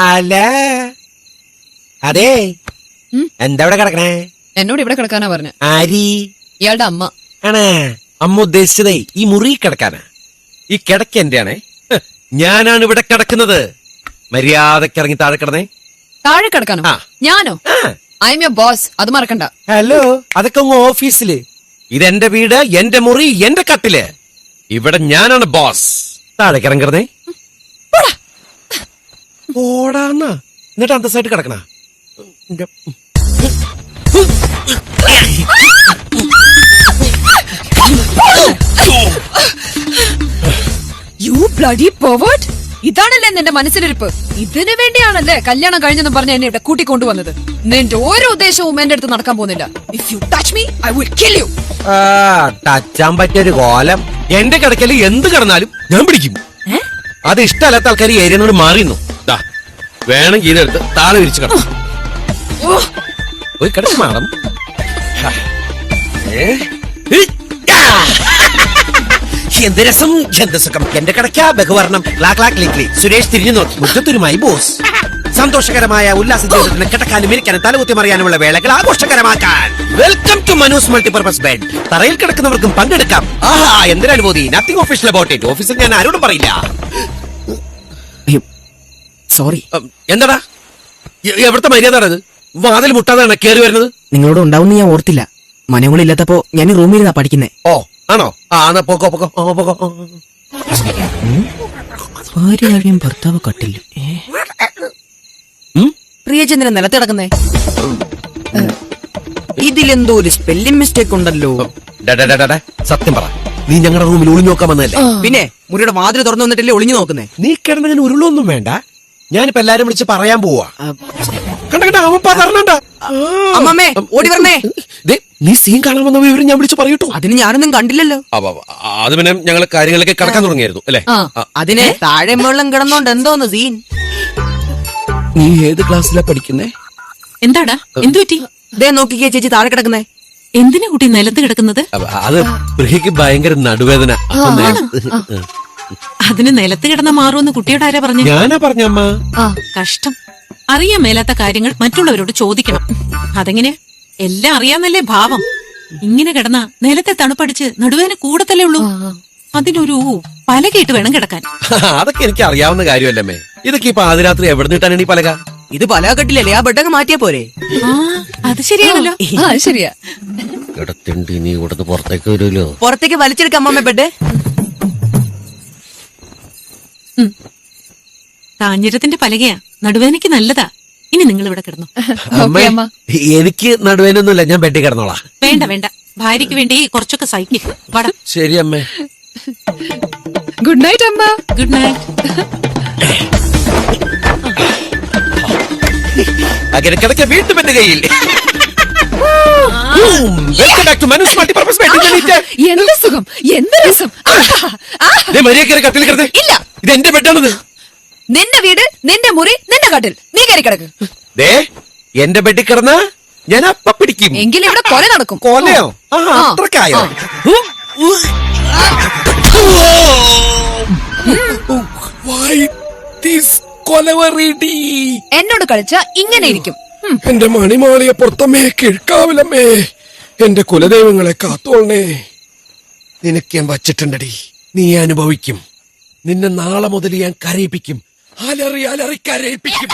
അല്ല അതെ എന്താ ഇവിടെ കിടക്കണേ? എന്നോട് ഇവിടെ കിടക്കാനാ പറഞ്ഞ. ആരി? ഇയാളുടെ അമ്മ. ആണാ? അമ്മ ഉദ്ദേശിച്ചതേ ഈ മുറി കിടക്കാനാ. ഈ കിടക്ക എന്റെയാണേ. ഞാനാണ് ഇവിടെ കിടക്കുന്നത്. മര്യാദക്ക് ഇറങ്ങി താഴെ കിടന്നേ. താഴെ കിടക്കാനോ? ഞാനോ? ഐ എം യുവർ ബോസ്, അത് മറക്കണ്ട. ഹലോ, അതൊക്കെ അങ്ങ് ഓഫീസില്. ഇതെന്റെ വീട്, എന്റെ മുറി, എന്റെ കട്ടില്. ഇവിടെ ഞാനാണ് ബോസ്. താഴെ കിടന്നേ. ഓടാന്നാ എന്നിട്ട് അന്തസ്സായിട്ട് കിടക്കണ. You bloody pervert. ഇതാണല്ലേ നിന്റെ മനസ്സിലിരിപ്പ്? ഇതിനു വേണ്ടിയാണല്ലേ കല്യാണം കഴിഞ്ഞെന്ന് പറഞ്ഞ എന്നെ ഇവിടെ കൂട്ടിക്കൊണ്ടുവന്നത്? നിന്റെ ഓരോ ഉദ്ദേശവും എന്റെ അടുത്ത് നടക്കാൻ പോകുന്നില്ല. If you touch me I will kill you. ടച്ചാൻ പറ്റിയൊരു കോലം. എന്റെ കിടക്കല് എന്ത് കിടന്നാലും ഞാൻ പിടിക്കും. അത് ഇഷ്ടമല്ലാത്ത ആൾക്കാർ ഏരിയനോട് മാറിയുന്നു. വേണമെങ്കിൽ ഇതെടുത്ത് താഴെ വിരിച്ചു കിടക്കും. പോയി കിടക്കും മാഡം. എന്ത് രസം, എന്ത് സുഖം. എന്റെ കിടക്ക ബഹുവർണം. സുരേഷ് തിരിഞ്ഞു നോക്കി. മുറ്റത്തൊരുമായി ബോസ്. സന്തോഷകരമായ ഉല്ലാസ ജീവിതത്തിന് കിടക്കാനും ഇരിക്കാനും തലകുത്തി മറിയാനുമുള്ള വേളകൾ ആഘോഷകരമാക്കാൻ welcome to Manu's multipurpose bed. തറയിൽ കിടക്കുന്നവർക്കും പങ്കെടുക്കാം. ആഹാ, എന്തൊരു അനുഭൂതി. Nothing official about it. ഓഫീസിൽ ഞാൻ ആരോടും പറയില്ല. സോറി. എന്താടാ എവിടുത്തെ മര്യാദ? വാതിൽ മുട്ടാതാണ് കേറി വരുന്നത്. നിങ്ങളോട് ഉണ്ടാവും ഞാൻ ഓർത്തില്ല. മനങ്ങളില്ലാത്തപ്പോ ഞാൻ റൂമിൽ പഠിക്കുന്നേ. ഓ ആണോ? പോക്കോ പോക്കോ പോക്കോ. ഭാര്യയും ഭർത്താവ് കട്ടില്ല. പ്രിയചന്ദ്രൻ നിലത്ത് കിടക്കുന്നേ. ഇതിലെന്തോ ഒരു സ്പെല്ലിംഗ് മിസ്റ്റേക്ക് ഉണ്ടല്ലോ. സത്യം പറ, നീ ഞങ്ങളുടെ റൂമിൽ ഒളിഞ്ഞു നോക്കാൻ വന്നതല്ലേ? പിന്നെ മുറിയുടെ വാതിൽ തുറന്നു വന്നിട്ടല്ലേ ഒളിഞ്ഞു നോക്കുന്നേ? നീ കിടന്നതിന് ഉരുളൊന്നും വേണ്ട. ഞാനിപ്പോ എല്ലാരും വിളിച്ച് പറയാൻ പോവാ. അമ്മമ്മേ ഓടി വരണേ. നീ സീൻ കാണാൻ വന്ന വിവരം ഞാൻ വിളിച്ച് പറയട്ടോ. അതിന് ഞാനൊന്നും കണ്ടില്ലല്ലോ. അത് പിന്നെ ഞങ്ങൾ കാര്യങ്ങളൊക്കെ കടക്കാൻ തുടങ്ങിയായിരുന്നു അല്ലേ? അതിന് താഴെ വെള്ളം കിടന്നോണ്ട് എന്തോന്ന് സീൻ. നീ ഏത് ക്ലാസ്സിലാ പഠിക്കുന്നേ? എന്താടാ, എന്തു പറ്റി? ദേ നോക്കിക്കേ ചേച്ചി താഴെ കിടക്കുന്നേ. എന്തിനാ കുട്ടി നിലത്ത് കിടക്കുന്നത്? അത് പ്രിയക്ക് ഭയങ്കര നടുവേദന. അതിന് നിലത്ത് കിടന്ന മാറുമെന്ന് കുട്ടിയോട് ആരാ പറഞ്ഞു? ഞാനാ പറഞ്ഞമ്മ. കഷ്ടം. അറിയാൻ മേലാത്ത കാര്യങ്ങൾ മറ്റുള്ളവരോട് ചോദിക്കണം. അതെങ്ങനെ? എല്ലാം അറിയാന്നല്ലേ ഭാവം. ഇങ്ങനെ കിടന്ന നിലത്തെ തണുപ്പടിച്ച് നടുവേദന കൂടത്തല്ലേ ഉള്ളൂ. അതിനൊരു പലകയിട്ട് വേണം കിടക്കാൻ. അതൊക്കെ എനിക്ക് അറിയാവുന്ന കാര്യമല്ലമ്മേ. ഇതൊക്കെ ഇപ്പൊ ആദ്യരാത്രി എവിടെ നിട്ടാണ് ഈ പലക? ഇത് പലക കെട്ടില്ലല്ലേ, ആ ബെഡൊക്കെ മാറ്റിയാ പോരെ? അത് ശരിയാണല്ലോ. ശരിയാ. കിടത്തിണ്ട് നീ ഇവിടുന്ന് പുറത്തേക്ക് വരുമല്ലോ. പുറത്തേക്ക് വലിച്ചെടുക്കാം അമ്മമ്മ ബെഡ്. കാഞ്ഞിരത്തിന്റെ പലകയാ, നടുവേദനയ്ക്ക് നല്ലതാ. ഇനി നിങ്ങൾ ഇവിടെ കിടന്നു. എനിക്ക് നടുവേനൊന്നുമില്ല, ഞാൻ ബെഡിൽ കിടന്നോളാം. വേണ്ട വേണ്ട, ഭാര്യയ്ക്ക് വേണ്ടി കുറച്ചൊക്കെ സഹിക്കും. വട. ശരി അമ്മേ. ഗുഡ് നൈറ്റ് അമ്മ. Good night. അങ്ങനെ കിടക്ക വീണ്ടും എന്റെ കയ്യിൽ. എന്ത് സുഖം, എന്ത് രസം. കട്ടിൽ കിടന്നേ. ഇല്ല, ഇത് എന്റെ ബെഡാണത്. നിന്റെ വീട്, നിന്റെ മുറി, നിന്റെ കട്ടിൽ. നീ കയറി കിടക്ക്. എന്റെ ബെഡിൽ കിടന്ന ഞാൻ അപ്പ പിടിക്കും. എങ്കിലും ഇവിടെ കൊല നടക്കും. കൊലയോ? അത്രക്കായോ? എന്നോട് കളിച്ച ഇങ്ങനെ ഇരിക്കും. എന്റെ മണിമാളിയെ പുറത്തമ്മേ, കിഴക്കാവിലമ്മേ, എന്റെ കുലദൈവങ്ങളെ കാത്തോളണേ. നിനക്ക് ഞാൻ വച്ചിട്ടുണ്ടടി, നീ അനുഭവിക്കും. നിന്നെ നാളെ മുതൽ ഞാൻ കരയിപ്പിക്കും. അലറി അലറി കരയിപ്പിക്കും.